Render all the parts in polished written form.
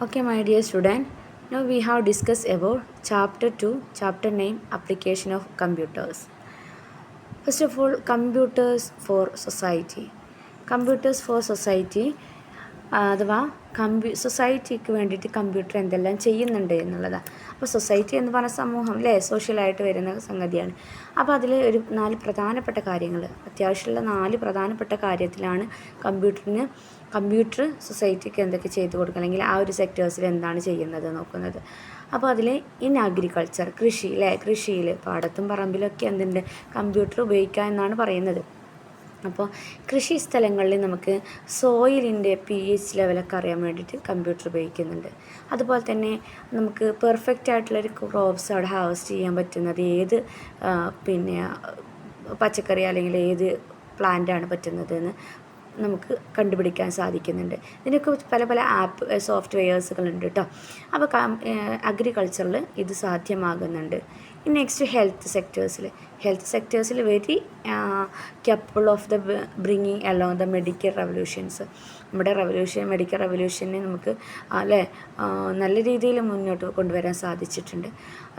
Okay, my dear student, now we have discussed about chapter 2, chapter name application of computers. First of all, computers for society. Computers for society അഥവാ സൊസൈറ്റിക്ക് വേണ്ടിയിട്ട് computer എന്തെല്ലാം ചെയ്യുന്നുണ്ട് എന്നുള്ളതാണ്. അപ്പോൾ society എന്ന് പറഞ്ഞ സമൂഹം അല്ലേ, സോഷ്യലായിട്ട് വരുന്ന സംഗതിയാണ്. അപ്പോൾ അതിൽ ഒരു 4 പ്രധാനപ്പെട്ട കാര്യങ്ങൾ, അത്യാവശ്യമുള്ള 4 പ്രധാനപ്പെട്ട കാര്യത്തിലാണ് കമ്പ്യൂട്ടർ സൊസൈറ്റിക്ക് എന്തൊക്കെ ചെയ്തു കൊടുക്കുക, അല്ലെങ്കിൽ ആ ഒരു സെക്ടേഴ്സിൽ എന്താണ് ചെയ്യുന്നത് നോക്കുന്നത്. അപ്പോൾ അതിൽ ഇൻ അഗ്രികൾച്ചർ, കൃഷിയിൽ പാടത്തും പറമ്പിലൊക്കെ എന്തുണ്ട്, കമ്പ്യൂട്ടർ ഉപയോഗിക്കുക എന്നാണ് പറയുന്നത്. അപ്പോൾ കൃഷി സ്ഥലങ്ങളിൽ നമുക്ക് സോയിലിൻ്റെ pH ലെവലൊക്കെ അറിയാൻ വേണ്ടിയിട്ട് കമ്പ്യൂട്ടർ ഉപയോഗിക്കുന്നുണ്ട്. അതുപോലെ തന്നെ നമുക്ക് പെർഫെക്റ്റ് ആയിട്ടുള്ളൊരു ക്രോപ്സ് അവിടെ ഹാർവെസ്റ്റ് ചെയ്യാൻ പറ്റുന്നത് ഏത് പച്ചക്കറി അല്ലെങ്കിൽ ഏത് പ്ലാന്റാണ് പറ്റുന്നതെന്ന് നമുക്ക് കണ്ടുപിടിക്കാൻ സാധിക്കുന്നുണ്ട്. ഇതിനൊക്കെ പല സോഫ്റ്റ്വെയർസുകളുണ്ട് കേട്ടോ. അപ്പോൾ അഗ്രികൾച്ചറിൽ ഇത് സാധ്യമാകുന്നുണ്ട്. നെക്സ്റ്റ് ഹെൽത്ത് സെക്ടേഴ്സിൽ very capable of the bringing along the medical revolutions. നമ്മുടെ മെഡിക്കൽ റെവല്യൂഷനെ നമുക്ക് നല്ല രീതിയിൽ മുന്നോട്ട് കൊണ്ടുവരാൻ സാധിച്ചിട്ടുണ്ട്.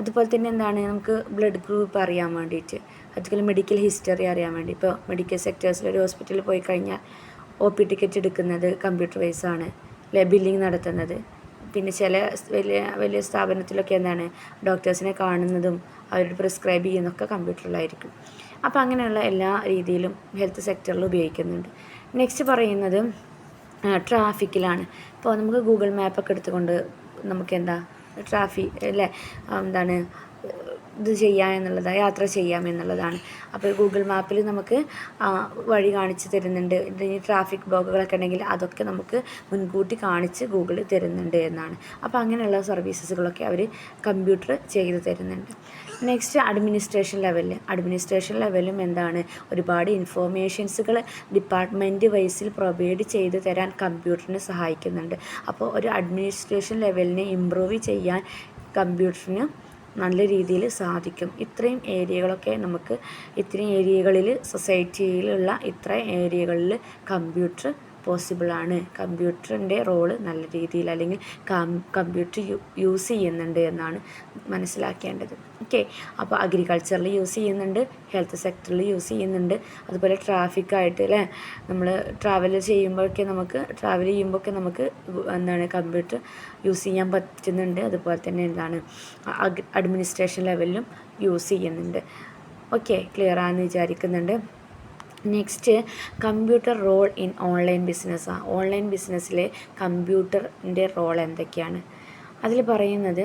അതുപോലെ തന്നെ നമുക്ക് ബ്ലഡ് ഗ്രൂപ്പ് അറിയാൻ വേണ്ടിയിട്ട്, അതുപോലെ മെഡിക്കൽ ഹിസ്റ്ററി അറിയാൻ വേണ്ടി. ഇപ്പോൾ മെഡിക്കൽ സെക്ടേഴ്സിൽ ഒരു ഹോസ്പിറ്റലിൽ പോയി കഴിഞ്ഞാൽ OP ടിക്കറ്റ് എടുക്കുന്നത് കമ്പ്യൂട്ടർ വൈസാണ്, ബില്ലിങ് നടത്തുന്നത്. പിന്നെ ചില വലിയ സ്ഥാപനത്തിലൊക്കെ ഡോക്ടേഴ്സിനെ കാണുന്നതും അവരുടെ പ്രിസ്ക്രൈബ് ചെയ്യുന്നതൊക്കെ കമ്പ്യൂട്ടറിലായിരിക്കും. അപ്പോൾ അങ്ങനെയുള്ള എല്ലാ രീതിയിലും ഹെൽത്ത് സെക്ടറിൽ ഉപയോഗിക്കുന്നുണ്ട്. നെക്സ്റ്റ് പറയുന്നത് ട്രാഫിക്കിലാണ്. ഇപ്പോൾ നമുക്ക് ഗൂഗിൾ മാപ്പൊക്കെ എടുത്തുകൊണ്ട് നമുക്ക് ഇത് യാത്ര ചെയ്യാം എന്നുള്ളതാണ്. അപ്പോൾ ഗൂഗിൾ മാപ്പിൽ നമുക്ക് വഴി കാണിച്ച് തരുന്നുണ്ട്. ഇനി ട്രാഫിക് ബ്ലോക്കുകളൊക്കെ ഉണ്ടെങ്കിൽ അതൊക്കെ നമുക്ക് മുൻകൂട്ടി കാണിച്ച് ഗൂഗിൾ തരുന്നുണ്ട് എന്നാണ്. അപ്പോൾ അങ്ങനെയുള്ള സർവീസസുകളൊക്കെ അവർ കമ്പ്യൂട്ടർ ചെയ്ത് തരുന്നുണ്ട്. നെക്സ്റ്റ് അഡ്മിനിസ്ട്രേഷൻ ലെവലും ഒരുപാട് ഇൻഫോർമേഷൻസുകൾ ഡിപ്പാർട്ട്മെൻറ്റ് വൈസിൽ പ്രൊവൈഡ് ചെയ്ത് തരാൻ കമ്പ്യൂട്ടറിന് സഹായിക്കുന്നുണ്ട്. അപ്പോൾ ഒരു അഡ്മിനിസ്ട്രേഷൻ ലെവലിനെ ഇമ്പ്രൂവ് ചെയ്യാൻ കമ്പ്യൂട്ടറിന് നല്ല രീതിയിൽ സാധിക്കും. ഇത്രയും ഏരിയകളിൽ സൊസൈറ്റിയിലുള്ള ഇത്രയും ഏരിയകളിൽ കമ്പ്യൂട്ടർ പോസിബിളാണ്. കമ്പ്യൂട്ടറിൻ്റെ റോള് നല്ല രീതിയിൽ അല്ലെങ്കിൽ കമ്പ്യൂട്ടർ യൂസ് ചെയ്യുന്നുണ്ട് എന്നാണ് മനസ്സിലാക്കേണ്ടത്. ഓക്കെ, അപ്പോൾ അഗ്രികൾച്ചറിൽ യൂസ് ചെയ്യുന്നുണ്ട്, ഹെൽത്ത് സെക്ടറിൽ യൂസ് ചെയ്യുന്നുണ്ട്. അതുപോലെ ട്രാഫിക്കായിട്ട് നമ്മൾ ട്രാവൽ ചെയ്യുമ്പോഴൊക്കെ നമുക്ക് കമ്പ്യൂട്ടർ യൂസ് ചെയ്യാൻ പറ്റുന്നുണ്ട്. അതുപോലെ തന്നെ അഡ്മിനിസ്ട്രേഷൻ ലെവലിലും യൂസ് ചെയ്യുന്നുണ്ട്. ഓക്കെ, ക്ലിയർ ആണെന്ന് വിചാരിക്കുന്നുണ്ട്. Next computer role in online ബിസിനസ്സാണ്. ഓൺലൈൻ ബിസിനസ്സിൽ കമ്പ്യൂട്ടറിൻ്റെ റോൾ എന്തൊക്കെയാണ്? അതിൽ പറയുന്നത്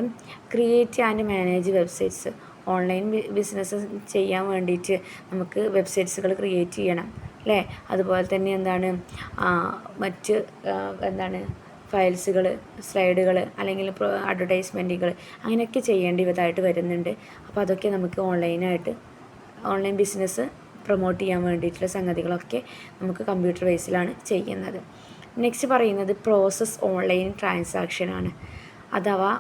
create and manage websites. Online business ചെയ്യാൻ വേണ്ടിയിട്ട് നമുക്ക് വെബ്സൈറ്റ്സുകൾ ക്രിയേറ്റ് ചെയ്യണം അല്ലേ. അതുപോലെ തന്നെ മറ്റ് ഫയൽസുകൾ, സ്ലൈഡുകൾ അല്ലെങ്കിൽ അഡ്വർടൈസ്മെൻറ്റുകൾ അങ്ങനെയൊക്കെ ചെയ്യേണ്ടതായിട്ട് വരുന്നുണ്ട്. അപ്പോൾ അതൊക്കെ നമുക്ക് ഓൺലൈൻ ബിസിനസ് പ്രൊമോട്ട് ചെയ്യാൻ വേണ്ടിയിട്ടുള്ള സംഗതികളൊക്കെ നമുക്ക് കമ്പ്യൂട്ടർ ബേസിലാണ് ചെയ്യുന്നത്. നെക്സ്റ്റ് പറയുന്നത് പ്രോസസ് ഓൺലൈൻ ട്രാൻസാക്ഷനാണ്. അഥവാ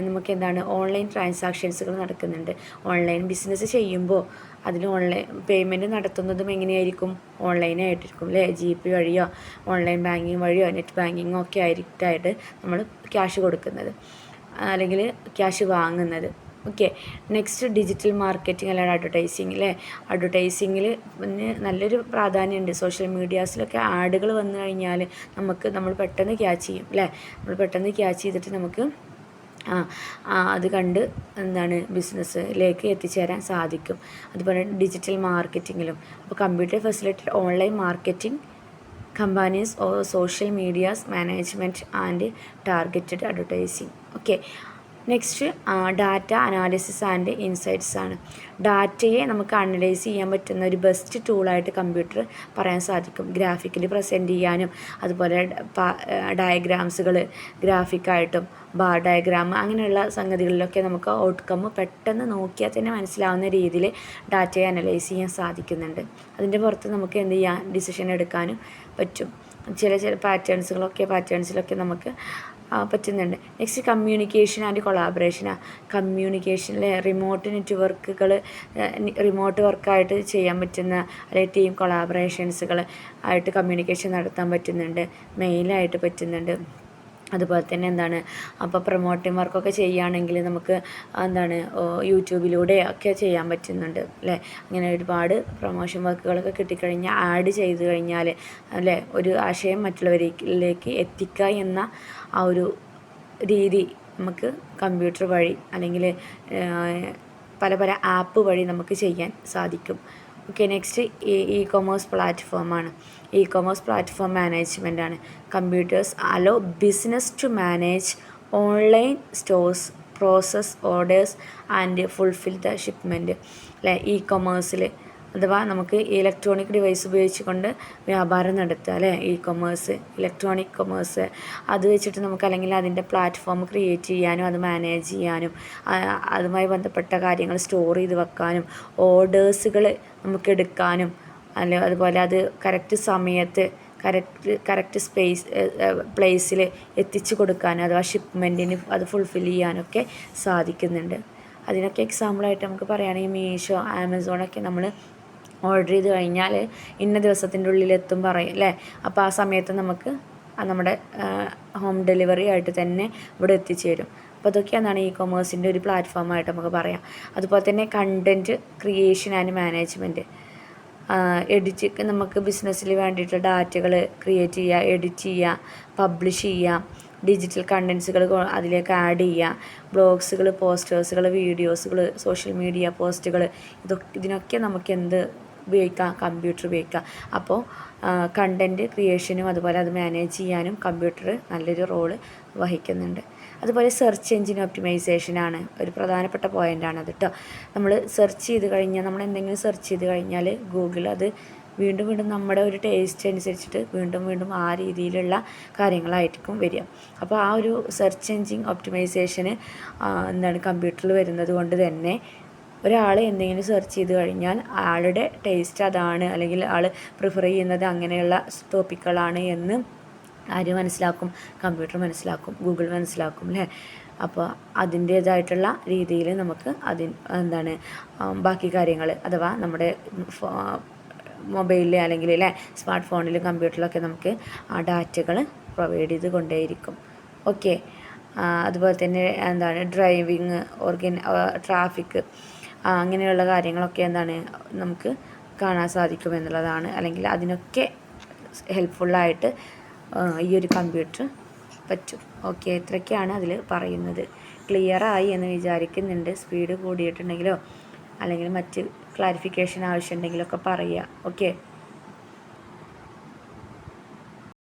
നമുക്ക് ഓൺലൈൻ ട്രാൻസാക്ഷൻസുകൾ നടക്കുന്നുണ്ട്. ഓൺലൈൻ ബിസിനസ് ചെയ്യുമ്പോൾ അതിൽ ഓൺലൈൻ പേയ്മെൻറ്റ് നടത്തുന്നതും എങ്ങനെയായിരിക്കും? ഓൺലൈനായിട്ടിരിക്കും അല്ലേ. GP വഴിയോ ഓൺലൈൻ ബാങ്കിങ് വഴിയോ നെറ്റ് ബാങ്കിങ്ങോ ഒക്കെ ആയിട്ട് നമ്മൾ ക്യാഷ് കൊടുക്കുന്നത് അല്ലെങ്കിൽ ക്യാഷ് വാങ്ങുന്നത്. ഓക്കെ, നെക്സ്റ്റ് ഡിജിറ്റൽ മാർക്കറ്റിംഗ് അല്ലെങ്കിൽ അഡ്വർടൈസിങ്ങിൽ നല്ലൊരു പ്രാധാന്യമുണ്ട്. സോഷ്യൽ മീഡിയാസിലൊക്കെ ആഡുകൾ വന്നു കഴിഞ്ഞാൽ നമ്മൾ പെട്ടെന്ന് ക്യാച്ച് ചെയ്യും അല്ലേ. നമ്മൾ പെട്ടെന്ന് ക്യാച്ച് ചെയ്തിട്ട് നമുക്ക് അത് കണ്ട് ബിസിനസ്സിലേക്ക് എത്തിച്ചേരാൻ സാധിക്കും. അതുപോലെ ഡിജിറ്റൽ മാർക്കറ്റിങ്ങിലും. അപ്പോൾ computer facilitate online marketing companies or social medias management and targeted advertising. Okay, next data analysis and insights ആണ്. ഡാറ്റയെ നമുക്ക് അനലൈസ് ചെയ്യാൻ പറ്റുന്ന ഒരു ബെസ്റ്റ് ടൂളായിട്ട് കമ്പ്യൂട്ടർ പറയാൻ സാധിക്കും. ഗ്രാഫിക്കലി പ്രസൻറ്റ് ചെയ്യാനും അതുപോലെ ഡയഗ്രാംസുകൾ ഗ്രാഫിക്കായിട്ടും ബാർ ഡയഗ്രാം അങ്ങനെയുള്ള സംഗതികളിലൊക്കെ നമുക്ക് ഔട്ട്കം പെട്ടെന്ന് നോക്കിയാൽ തന്നെ മനസ്സിലാവുന്ന രീതിയിൽ ഡാറ്റയെ അനലൈസ് ചെയ്യാൻ സാധിക്കുന്നുണ്ട്. അതിൻ്റെ പുറത്ത് നമുക്ക് ഡിസിഷൻ എടുക്കാനും പറ്റും. ചില പാറ്റേൺസിലൊക്കെ നമുക്ക് പറ്റുന്നുണ്ട്. നെക്സ്റ്റ് കമ്മ്യൂണിക്കേഷൻ ആൻഡ് കൊളാബറേഷനാണ്. കമ്മ്യൂണിക്കേഷനിൽ റിമോട്ട് വർക്കായിട്ട് ചെയ്യാൻ പറ്റുന്ന അല്ലെങ്കിൽ ടീം കൊളാബറേഷൻസുകൾ ആയിട്ട് കമ്മ്യൂണിക്കേഷൻ നടത്താൻ പറ്റുന്നുണ്ട്. മെയിലായിട്ട് പറ്റുന്നുണ്ട്. അതുപോലെ തന്നെ എന്താണ് അപ്പോൾ പ്രൊമോട്ടിംഗ് വർക്കൊക്കെ ചെയ്യുകയാണെങ്കിൽ നമുക്ക് എന്താണ് യൂട്യൂബിലൂടെ ഒക്കെ ചെയ്യാൻ പറ്റുന്നുണ്ട് അല്ലേ. അങ്ങനെ ഒരുപാട് പ്രൊമോഷൻ വർക്കുകളൊക്കെ കിട്ടിക്കഴിഞ്ഞാൽ ആഡ് ചെയ്ത് കഴിഞ്ഞാൽ അല്ലേ ഒരു ആശയം മറ്റുള്ളവരിലേക്ക് എത്തിക്കുക എന്ന ആ ഒരു രീതി നമുക്ക് കമ്പ്യൂട്ടർ വഴി അല്ലെങ്കിൽ പല പല ആപ്പ് വഴി നമുക്ക് ചെയ്യാൻ സാധിക്കും. ഓക്കെ, നെക്സ്റ്റ് ഇ-കൊമേഴ്സ് പ്ലാറ്റ്ഫോമാണ്. ഇ-കൊമേഴ്സ് പ്ലാറ്റ്ഫോം മാനേജ്മെൻ്റ് ആണ്. Computers allow business to manage online stores, process orders and fulfil the shipment അല്ലേ. ഇ-കൊമേഴ്സിൽ അഥവാ നമുക്ക് ഇലക്ട്രോണിക് ഡിവൈസ് ഉപയോഗിച്ചുകൊണ്ട് വ്യാപാരം നടത്തുക അല്ലേ. ഇ-കൊമേഴ്സ്, ഇലക്ട്രോണിക് കൊമേഴ്സ്, അത് വെച്ചിട്ട് നമുക്ക് അല്ലെങ്കിൽ അതിൻ്റെ പ്ലാറ്റ്ഫോം ക്രിയേറ്റ് ചെയ്യാനും അത് മാനേജ് ചെയ്യാനും അതുമായി ബന്ധപ്പെട്ട കാര്യങ്ങൾ സ്റ്റോർ ചെയ്ത് വെക്കാനും ഓർഡേഴ്സുകൾ നമുക്ക് എടുക്കാനും അല്ലെ അതുപോലെ അത് കറക്റ്റ് സമയത്ത് കറക്റ്റ് പ്ലേസിൽ എത്തിച്ചു കൊടുക്കാനും അഥവാ ഷിപ്മെൻറ്റിന് അത് ഫുൾഫിൽ ചെയ്യാനൊക്കെ സാധിക്കുന്നുണ്ട്. അതിനൊക്കെ എക്സാമ്പിളായിട്ട് നമുക്ക് പറയുകയാണെങ്കിൽ മീഷോ, ആമസോണൊക്കെ നമ്മൾ ഓർഡർ ചെയ്ത് കഴിഞ്ഞാൽ ഇന്ന ദിവസത്തിൻ്റെ ഉള്ളിലെത്തും പറയും അല്ലേ. അപ്പോൾ ആ സമയത്ത് നമുക്ക് നമ്മുടെ ഹോം ഡെലിവറി ആയിട്ട് തന്നെ ഇവിടെ എത്തിച്ചേരും. അപ്പോൾ അതൊക്കെയാണ് ഇ-കൊമേഴ്സിൻ്റെ ഒരു പ്ലാറ്റ്ഫോമായിട്ട് നമുക്ക് പറയാം. അതുപോലെ തന്നെ content creation and management, edit നമുക്ക് ബിസിനസ്സിൽ വേണ്ടിയിട്ട് ഡാറ്റകൾ ക്രിയേറ്റ് ചെയ്യുക, എഡിറ്റ് ചെയ്യുക, പബ്ലിഷ് ചെയ്യുക, ഡിജിറ്റൽ കണ്ടൻസുകൾ അതിലേക്ക് ആഡ് ചെയ്യുക, ബ്ലോഗ്സുകൾ, പോസ്റ്റേഴ്സുകൾ, വീഡിയോസുകൾ, സോഷ്യൽ മീഡിയ പോസ്റ്റുകൾ, ഇതിനൊക്കെ നമുക്ക് എന്ത് ഉപയോഗിക്കാം, കമ്പ്യൂട്ടർ ഉപയോഗിക്കാം. അപ്പോൾ കണ്ടൻറ്റ് ക്രിയേഷനും അതുപോലെ അത് മാനേജ് ചെയ്യാനും കമ്പ്യൂട്ടർ നല്ലൊരു റോള് വഹിക്കുന്നുണ്ട്. അതുപോലെ സെർച്ച് എഞ്ചിൻ ഒപ്റ്റിമൈസേഷനാണ് ഒരു പ്രധാനപ്പെട്ട പോയിൻ്റാണത് കേട്ടോ. നമ്മൾ സെർച്ച് ചെയ്ത് കഴിഞ്ഞാൽ നമ്മൾ എന്തെങ്കിലും സെർച്ച് ചെയ്ത് കഴിഞ്ഞാൽ ഗൂഗിൾ അത് വീണ്ടും വീണ്ടും നമ്മുടെ ഒരു ടേസ്റ്റ് അനുസരിച്ചിട്ട് വീണ്ടും വീണ്ടും ആ രീതിയിലുള്ള കാര്യങ്ങളായിരിക്കും വരിക. അപ്പോൾ ആ ഒരു സെർച്ച് എഞ്ചിൻ ഒപ്റ്റിമൈസേഷന് കമ്പ്യൂട്ടറിൽ വരുന്നത് കൊണ്ട് തന്നെ ഒരാൾ എന്തെങ്കിലും സെർച്ച് ചെയ്ത് കഴിഞ്ഞാൽ ആളുടെ ടേസ്റ്റ് അതാണ് അല്ലെങ്കിൽ ആൾ പ്രിഫർ ചെയ്യുന്നത് അങ്ങനെയുള്ള ടോപ്പിക്കുകളാണ് എന്ന് ആര് മനസ്സിലാക്കും? കമ്പ്യൂട്ടർ മനസ്സിലാക്കും, ഗൂഗിൾ മനസ്സിലാക്കും അല്ലേ. അപ്പോൾ അതിൻ്റേതായിട്ടുള്ള രീതിയിൽ നമുക്ക് ബാക്കി കാര്യങ്ങൾ അഥവാ നമ്മുടെ മൊബൈലിൽ അല്ലെങ്കിൽ അല്ലേ സ്മാർട്ട് ഫോണിലും കമ്പ്യൂട്ടറിലൊക്കെ നമുക്ക് ആ ഡാറ്റകൾ പ്രൊവൈഡ് ചെയ്ത് കൊണ്ടേയിരിക്കും. ഓക്കെ, അതുപോലെ തന്നെ ഡ്രൈവിങ്, ട്രാഫിക് അങ്ങനെയുള്ള കാര്യങ്ങളൊക്കെ നമുക്ക് കാണാൻ സാധിക്കും എന്നുള്ളതാണ്. അല്ലെങ്കിൽ അതിനൊക്കെ ഹെൽപ്ഫുള്ളായിട്ട് ഈ ഒരു കമ്പ്യൂട്ടർ പറ്റും. ഓക്കെ, ഇത്രയൊക്കെയാണ് അതിൽ പറയുന്നത്. ക്ലിയറായി എന്ന് വിചാരിക്കുന്നുണ്ട്. സ്പീഡ് കൂടിയിട്ടുണ്ടെങ്കിലോ അല്ലെങ്കിൽ മറ്റ് ക്ലാരിഫിക്കേഷൻ ആവശ്യമുണ്ടെങ്കിലൊക്കെ പറയുക. ഓക്കെ.